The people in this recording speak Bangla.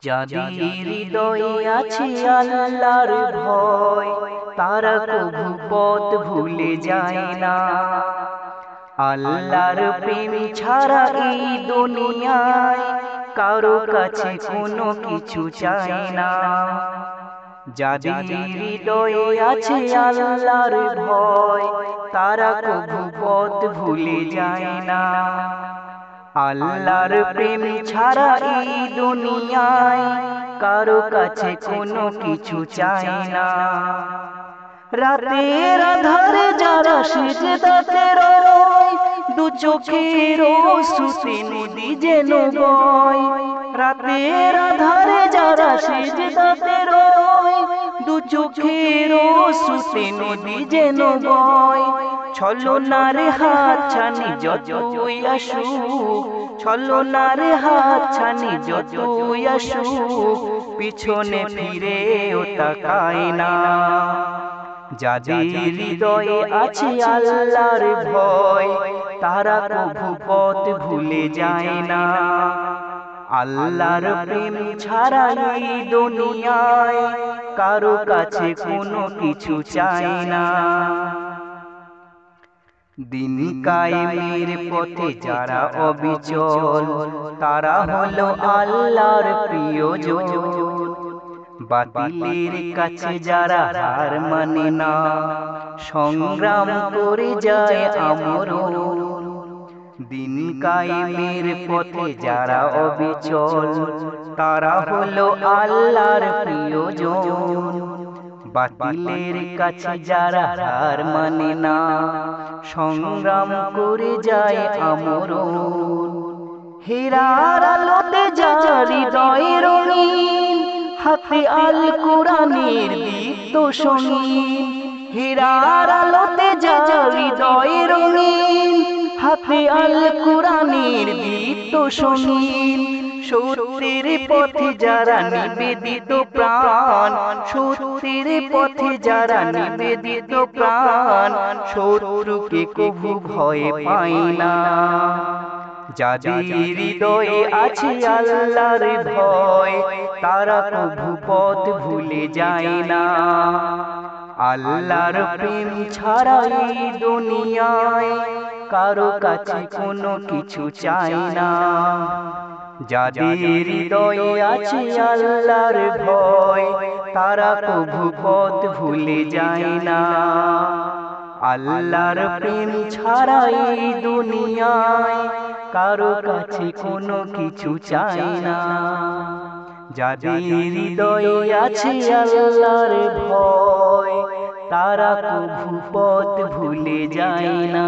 যাদের হৃদয়ে আছে আল্লাহর ভয়, তারা কভু পথ ভুলে যায় না। আল্লাহর প্রেম ছাড়া এই দুনিয়ায় কারো কাছে কোনো কিছু চায় না। যাদের হৃদয়ে আছে আল্লাহর ভয়, তারা কভু পথ ভুলে যায় না। আল্লাহর প্রেম ছাড়া এই দুনিয়ায় কারো কাছে কোনো কিছু চায় না। রাতের আধারে যারা সিজদাতে রয়, দু চোখের অশ্রুতে নদী যেন বয়। রাতের আধারে যারা সিজদাতে রয়, দু চোখের অশ্রুতে নদী যেন বয়। ছলনার হাত ছানি যতই আসুক, ছলনার হাত ছানি যতই আসুক, পিছনে ফিরেও তাকায় না। যাদের হৃদয়ে আছে আল্লাহর ভয়, তারা কভু পথ ভুলে যায় না। আল্লাহর প্রেম ছাড়া এই দুনিয়ায় কারো কাছে কোনো কিছু চায় না। দিন কায়েমের পথে যারা অবিচল, তারা হলো আল্লাহর প্রিয়জন। বাতিলের কাছে যারা হার মানে না, সংগ্রাম করে যায় আমরণ। দিন কায়েমের পথে যারা অবিচল, তারা হলো আল্লাহর প্রিয়জন। বাতিলের কাছে যারা হার মানে না, সংগ্রাম করে যায় আমরণ। হীরার আলোতে যার হৃদয় রঙিন, হাতে আল কোরআনের দীপ্ত সঙ্গীন। হীরার আলোতে যার হৃদয় রঙিন, হাতে আল কোরআনের দীপ্ত সঙ্গীন। সত্যের পথে যারা নিবেদিত প্রাণ, সত্যের পথে যারা নিবেদিত প্রাণ, শত্রুকে কভু ভয় পায় না। যাদের হৃদয়ে আছে আল্লাহর ভয়, তারা কভু পথ ভুলে যায় না। আল্লাহর প্রেম ছাড়া এই দুনিয়ায় কারো কাছে কোনো কিছু চায় না। যাদের হৃদয়ে আছে আল্লাহর ভয়, তারা কভু পথ ভুলে যায় না। আল্লাহর প্রেম ছাড়া এই দুনিয়ায় কারো কাছে কোনো কিছু চায় না। যাদের হৃদয়ে আছে আল্লাহর ভয়, তারা কভু পথ ভুলে যায় না।